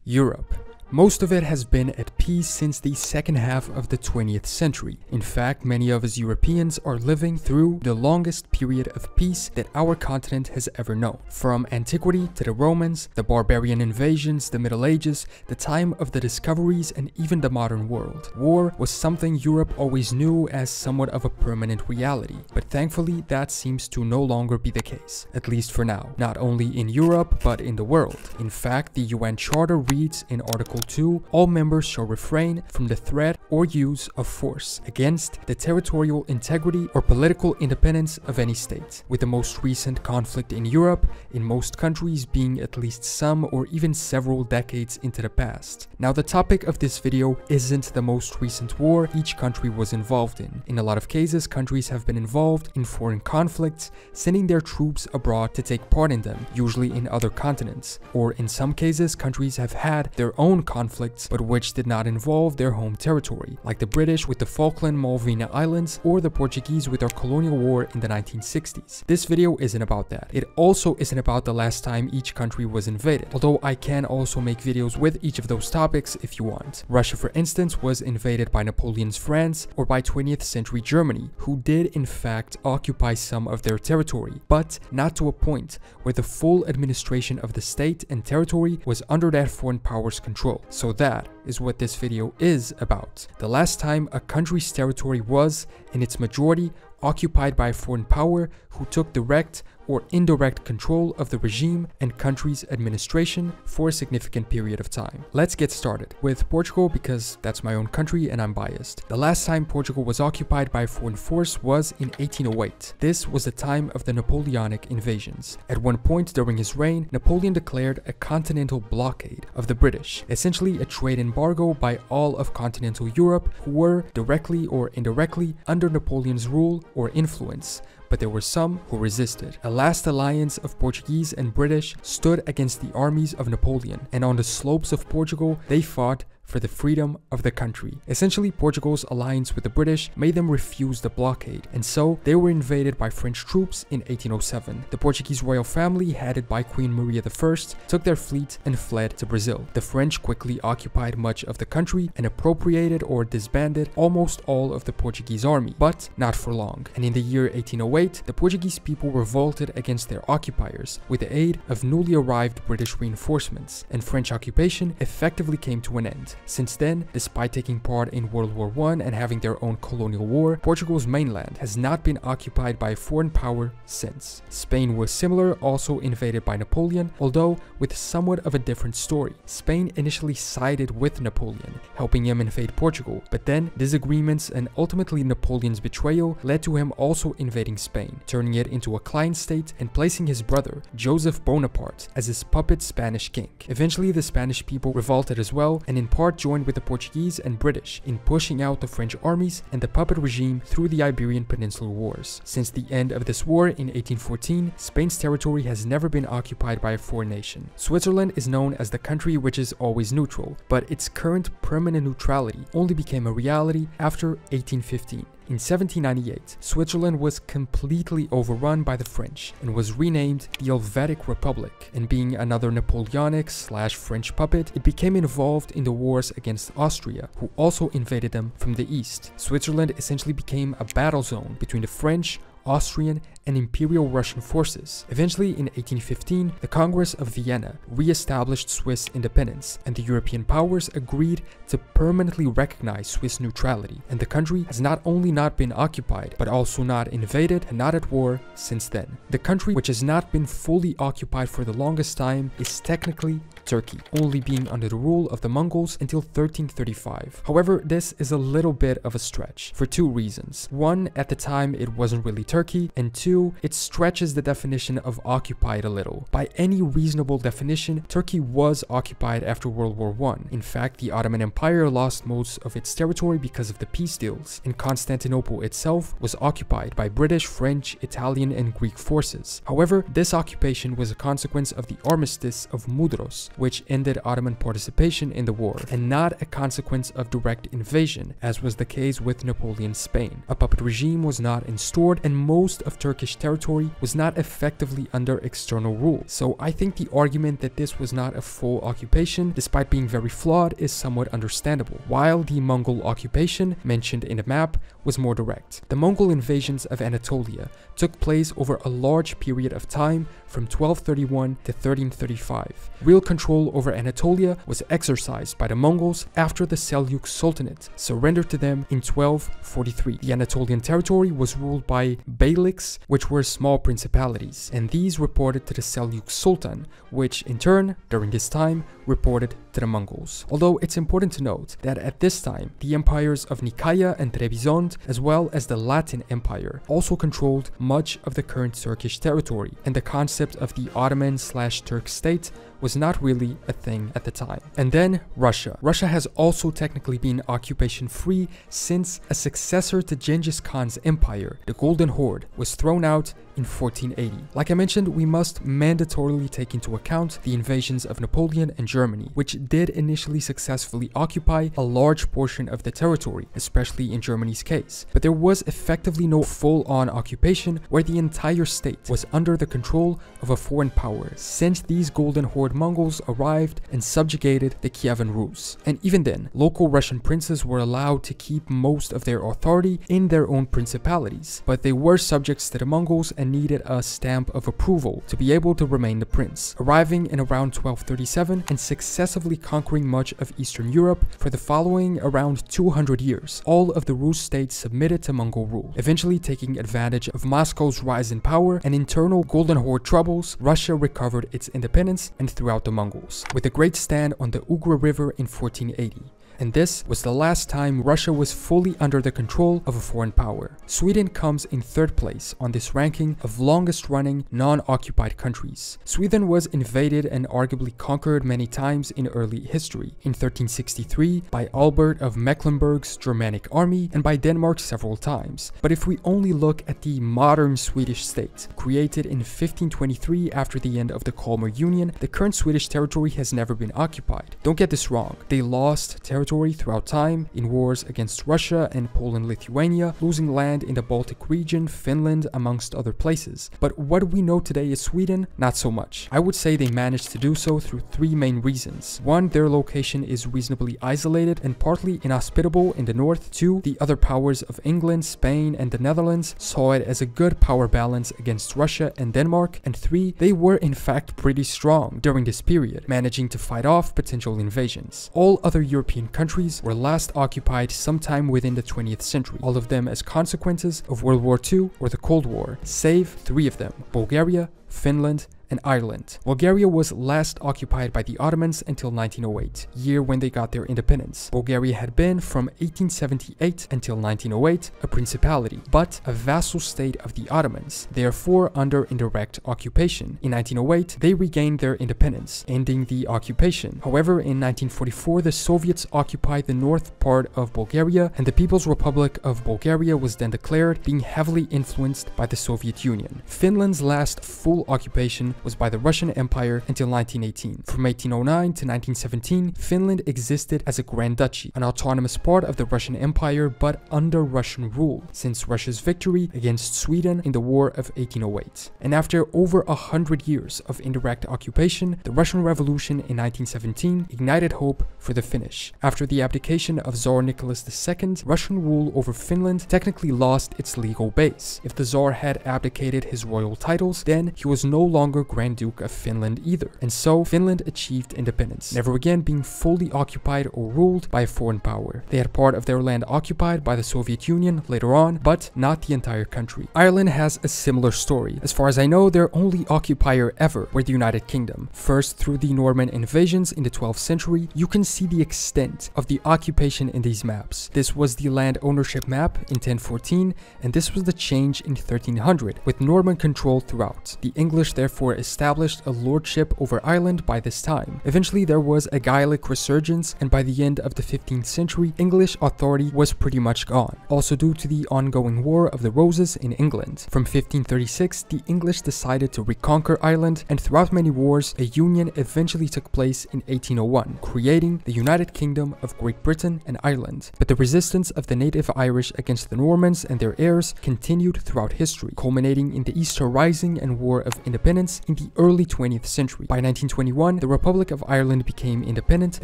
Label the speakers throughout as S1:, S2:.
S1: Europe. Most of it has been at peace since the second half of the 20th century. In fact, many of us Europeans are living through the longest period of peace that our continent has ever known. From antiquity to the Romans, the barbarian invasions, the Middle Ages, the time of the discoveries, and even the modern world. War was something Europe always knew as somewhat of a permanent reality, but thankfully that seems to no longer be the case, at least for now. Not only in Europe, but in the world. In fact, the UN Charter reads in Article 2, all members shall refrain from the threat or use of force against the territorial integrity or political independence of any state, with the most recent conflict in Europe in most countries being at least some or even several decades into the past. Now, the topic of this video isn't the most recent war each country was involved in. In a lot of cases, countries have been involved in foreign conflicts, sending their troops abroad to take part in them, usually in other continents. Or in some cases, countries have had their own conflicts, but which did not involve their home territory, like the British with the Falkland Malvina Islands or the Portuguese with their colonial war in the 1960s. This video isn't about that. It also isn't about the last time each country was invaded, although I can also make videos with each of those topics if you want. Russia, for instance, was invaded by Napoleon's France or by 20th century Germany, who did in fact occupy some of their territory, but not to a point where the full administration of the state and territory was under that foreign power's control. So that is what this video is about. The last time a country's territory was, in its majority, occupied by a foreign power who took direct or indirect control of the regime and country's administration for a significant period of time. Let's get started with Portugal because that's my own country and I'm biased. The last time Portugal was occupied by a foreign force was in 1808. This was the time of the Napoleonic invasions. At one point during his reign, Napoleon declared a continental blockade of the British, essentially a trade embargo by all of continental Europe who were directly or indirectly under Napoleon's rule or influence, but there were some who resisted. A last alliance of Portuguese and British stood against the armies of Napoleon, and on the slopes of Portugal, they fought for the freedom of the country. Essentially, Portugal's alliance with the British made them refuse the blockade, and so they were invaded by French troops in 1807. The Portuguese royal family, headed by Queen Maria I, took their fleet and fled to Brazil. The French quickly occupied much of the country and appropriated or disbanded almost all of the Portuguese army, but not for long. And in the year 1808, the Portuguese people revolted against their occupiers with the aid of newly arrived British reinforcements, and French occupation effectively came to an end. Since then, despite taking part in World War I and having their own colonial war, Portugal's mainland has not been occupied by a foreign power since. Spain was similar, also invaded by Napoleon, although with somewhat of a different story. Spain initially sided with Napoleon, helping him invade Portugal, but then disagreements and ultimately Napoleon's betrayal led to him also invading Spain, turning it into a client state and placing his brother, Joseph Bonaparte, as his puppet Spanish king. Eventually, the Spanish people revolted as well, and in part joined with the Portuguese and British in pushing out the French armies and the puppet regime through the Iberian Peninsula Wars. Since the end of this war in 1814, Spain's territory has never been occupied by a foreign nation. Switzerland is known as the country which is always neutral, but its current permanent neutrality only became a reality after 1815. In 1798, Switzerland was completely overrun by the French and was renamed the Helvetic Republic, and being another Napoleonic/French puppet, it became involved in the wars against Austria, who also invaded them from the east. Switzerland essentially became a battle zone between the French, Austrian, and Imperial Russian forces. Eventually, in 1815, the Congress of Vienna re-established Swiss independence, and the European powers agreed to permanently recognize Swiss neutrality, and the country has not only not been occupied, but also not invaded and not at war since then. The country which has not been fully occupied for the longest time is technically Turkey, only being under the rule of the Mongols until 1335. However, this is a little bit of a stretch, for two reasons. One, at the time it wasn't really Turkey, and two, it stretches the definition of occupied a little. By any reasonable definition, Turkey was occupied after World War I. In fact, the Ottoman Empire lost most of its territory because of the peace deals, and Constantinople itself was occupied by British, French, Italian, and Greek forces. However, this occupation was a consequence of the Armistice of Mudros, which ended Ottoman participation in the war, and not a consequence of direct invasion, as was the case with Napoleon's Spain. A puppet regime was not instaured, and most of Turkish Turkish territory was not effectively under external rule. So I think the argument that this was not a full occupation, despite being very flawed, is somewhat understandable, while the Mongol occupation mentioned in the map was more direct. The Mongol invasions of Anatolia took place over a large period of time from 1231 to 1335. Real control over Anatolia was exercised by the Mongols after the Seljuk Sultanate surrendered to them in 1243. The Anatolian territory was ruled by beyliks, which were small principalities, and these reported to the Seljuk Sultan, which in turn, during this time, reported to the Mongols. Although it's important to note that at this time, the empires of Nikaya and Trebizond, as well as the Latin Empire, also controlled much of the current Turkish territory, and the concept of the Ottoman/Turk state was not really a thing at the time. And then Russia. Russia has also technically been occupation-free since a successor to Genghis Khan's empire, the Golden Horde, was thrown out in 1480. Like I mentioned, we must mandatorily take into account the invasions of Napoleon and Germany, which did initially successfully occupy a large portion of the territory, especially in Germany's case. But there was effectively no full-on occupation where the entire state was under the control of a foreign power, since these Golden Horde Mongols arrived and subjugated the Kievan Rus. And even then, local Russian princes were allowed to keep most of their authority in their own principalities, but they were subjects to the Mongols and needed a stamp of approval to be able to remain the prince, arriving in around 1237 and successively conquering much of Eastern Europe for the following around 200 years. All of the Rus states submitted to Mongol rule, eventually taking advantage of Moscow's rise in power and internal Golden Horde troubles. Russia recovered its independence and threw out the Mongols, with a great stand on the Ugra River in 1480. And this was the last time Russia was fully under the control of a foreign power. Sweden comes in third place on this ranking of longest running non-occupied countries. Sweden was invaded and arguably conquered many times in early history. In 1363 by Albert of Mecklenburg's Germanic army, and by Denmark several times. But if we only look at the modern Swedish state, created in 1523 after the end of the Kalmar Union, the current Swedish territory has never been occupied. Don't get this wrong, they lost territory throughout time in wars against Russia and Poland-Lithuania, losing land in the Baltic region, Finland, amongst other places. But what we know today is Sweden, not so much. I would say they managed to do so through three main reasons. One, their location is reasonably isolated and partly inhospitable in the north. Two, the other powers of England, Spain, and the Netherlands saw it as a good power balance against Russia and Denmark. And three, they were in fact pretty strong during this period, managing to fight off potential invasions. All other European countries were last occupied sometime within the 20th century, all of them as consequences of World War II or the Cold War, save three of them: Bulgaria, Finland, and Ireland. Bulgaria was last occupied by the Ottomans until 1908, year when they got their independence. Bulgaria had been, from 1878 until 1908, a principality, but a vassal state of the Ottomans, therefore under indirect occupation. In 1908, they regained their independence, ending the occupation. However, in 1944, the Soviets occupied the north part of Bulgaria, and the People's Republic of Bulgaria was then declared, being heavily influenced by the Soviet Union. Finland's last full occupation was by the Russian Empire until 1918. From 1809 to 1917, Finland existed as a Grand Duchy, an autonomous part of the Russian Empire but under Russian rule, since Russia's victory against Sweden in the War of 1808. And after over 100 years of indirect occupation, the Russian Revolution in 1917 ignited hope for the Finnish. After the abdication of Tsar Nicholas II, Russian rule over Finland technically lost its legal base. If the Tsar had abdicated his royal titles, then he was no longer Grand Duke of Finland either, and so Finland achieved independence, never again being fully occupied or ruled by a foreign power. They had part of their land occupied by the Soviet Union later on, but not the entire country. Ireland has a similar story. As far as I know, their only occupier ever were the United Kingdom. First, through the Norman invasions in the 12th century, you can see the extent of the occupation in these maps. This was the land ownership map in 1014, and this was the change in 1300, with Norman control throughout. The English therefore established a lordship over Ireland by this time. Eventually there was a Gaelic resurgence, and by the end of the 15th century, English authority was pretty much gone, also due to the ongoing War of the Roses in England. From 1536, the English decided to reconquer Ireland, and throughout many wars, a union eventually took place in 1801, creating the United Kingdom of Great Britain and Ireland. But the resistance of the native Irish against the Normans and their heirs continued throughout history, culminating in the Easter Rising and War of Independence in the early 20th century. By 1921, the Republic of Ireland became independent,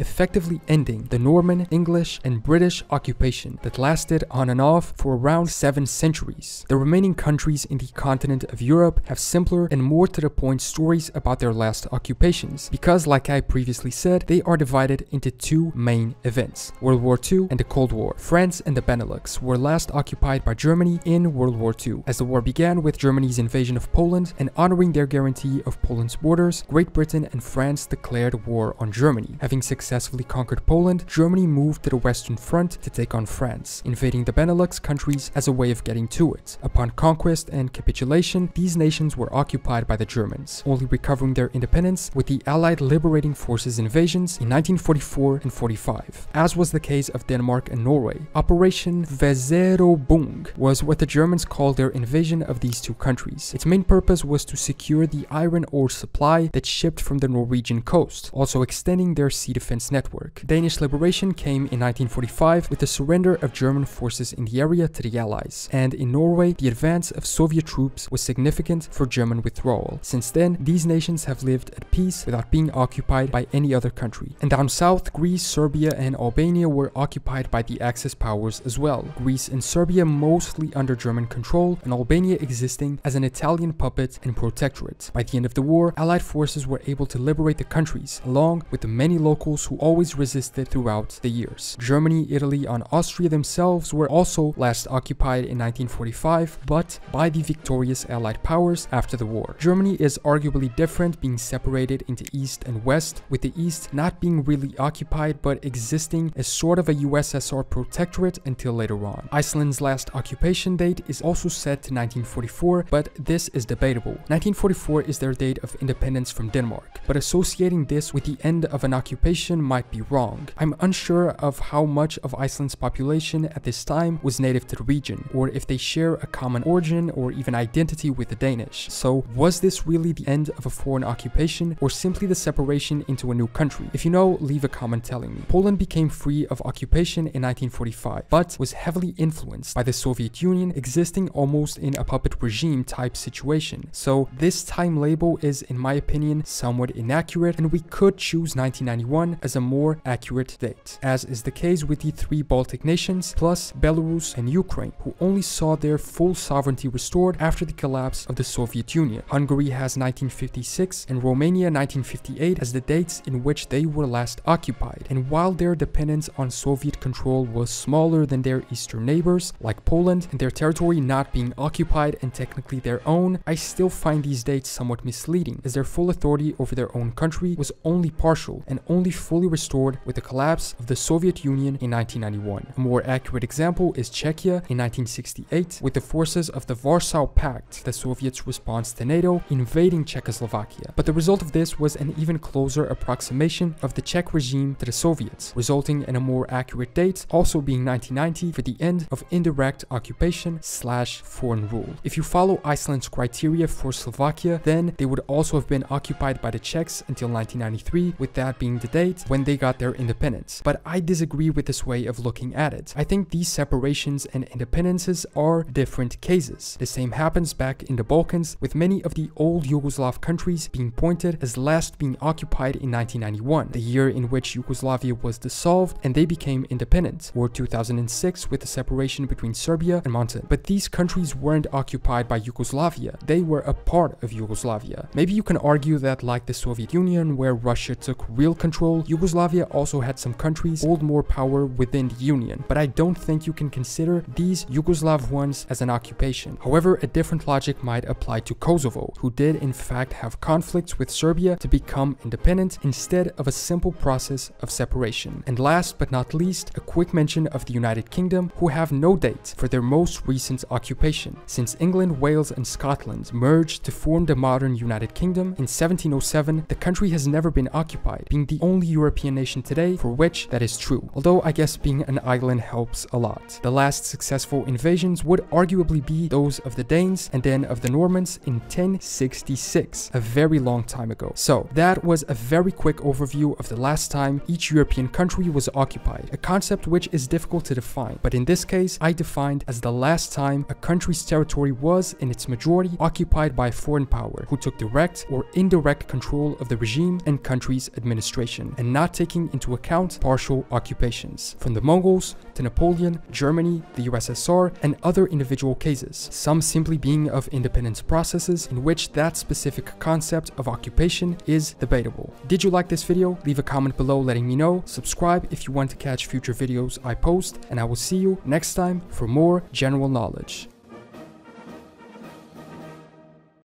S1: effectively ending the Norman, English, and British occupation that lasted on and off for around 7 centuries. The remaining countries in the continent of Europe have simpler and more to the point stories about their last occupations, because like I previously said, they are divided into 2 main events: World War II and the Cold War. France and the Benelux were last occupied by Germany in World War II. As the war began with Germany's invasion of Poland and honoring their guarantee of Poland's borders, Great Britain and France declared war on Germany. Having successfully conquered Poland, Germany moved to the Western Front to take on France, invading the Benelux countries as a way of getting to it. Upon conquest and capitulation, these nations were occupied by the Germans, only recovering their independence with the Allied Liberating Forces invasions in 1944 and 45. As was the case of Denmark and Norway, Operation Weserobung was what the Germans called their invasion of these 2 countries. Its main purpose was to secure the iron ore supply that shipped from the Norwegian coast, also extending their sea defense network. Danish liberation came in 1945 with the surrender of German forces in the area to the Allies, and in Norway, the advance of Soviet troops was significant for German withdrawal. Since then, these nations have lived at peace without being occupied by any other country. And down south, Greece, Serbia, and Albania were occupied by the Axis powers as well. Greece and Serbia mostly under German control, and Albania existing as an Italian puppet and protectorate. By the end of the war, Allied forces were able to liberate the countries, along with the many locals who always resisted throughout the years. Germany, Italy, and Austria themselves were also last occupied in 1945, but by the victorious Allied powers after the war. Germany is arguably different, being separated into East and West, with the East not being really occupied but existing as sort of a USSR protectorate until later on. Iceland's last occupation date is also set to 1944, but this is debatable. 1944 is their date of independence from Denmark, but associating this with the end of an occupation might be wrong. I'm unsure of how much of Iceland's population at this time was native to the region, or if they share a common origin or even identity with the Danish. So, was this really the end of a foreign occupation, or simply the separation into a new country? If you know, leave a comment telling me. Poland became free of occupation in 1945, but was heavily influenced by the Soviet Union, existing almost in a puppet regime type situation. So this time label is, in my opinion, somewhat inaccurate, and we could choose 1991 as a more accurate date, as is the case with the 3 Baltic nations, plus Belarus and Ukraine, who only saw their full sovereignty restored after the collapse of the Soviet Union. Hungary has 1956 and Romania 1958 as the dates in which they were last occupied, and while their dependence on Soviet control was smaller than their eastern neighbors, like Poland, and their territory not being occupied and technically their own, I still find these dates somewhat misleading, as their full authority over their own country was only partial and only fully restored with the collapse of the Soviet Union in 1991. A more accurate example is Czechia in 1968, with the forces of the Warsaw Pact, the Soviets' response to NATO, invading Czechoslovakia. But the result of this was an even closer approximation of the Czech regime to the Soviets, resulting in a more accurate date also being 1990 for the end of indirect occupation / foreign rule. If you follow Iceland's criteria for Slovakia, then they would also have been occupied by the Czechs until 1993, with that being the date when they got their independence. But I disagree with this way of looking at it. I think these separations and independences are different cases. The same happens back in the Balkans, with many of the old Yugoslav countries being pointed as last being occupied in 1991, the year in which Yugoslavia was dissolved and they became independent, or 2006 with the separation between Serbia and Montenegro. But these countries weren't occupied by Yugoslavia, they were a part of Yugoslavia. Maybe you can argue that, like the Soviet Union, where Russia took real control, Yugoslavia also had some countries hold more power within the Union, but I don't think you can consider these Yugoslav ones as an occupation. However, a different logic might apply to Kosovo, who did in fact have conflicts with Serbia to become independent instead of a simple process of separation. And last but not least, a quick mention of the United Kingdom, who have no date for their most recent occupation, since England, Wales, and Scotland merged to form the modern modern United Kingdom in 1707, the country has never been occupied, being the only European nation today for which that is true, although I guess being an island helps a lot. The last successful invasions would arguably be those of the Danes and then of the Normans in 1066, a very long time ago. So that was a very quick overview of the last time each European country was occupied, a concept which is difficult to define, but in this case I defined as the last time a country's territory was in its majority occupied by a foreign power who took direct or indirect control of the regime and country's administration, and not taking into account partial occupations, from the Mongols to Napoleon, Germany, the USSR, and other individual cases, some simply being of independence processes in which that specific concept of occupation is debatable. Did you like this video? Leave a comment below letting me know, subscribe if you want to catch future videos I post, and I will see you next time for more general knowledge.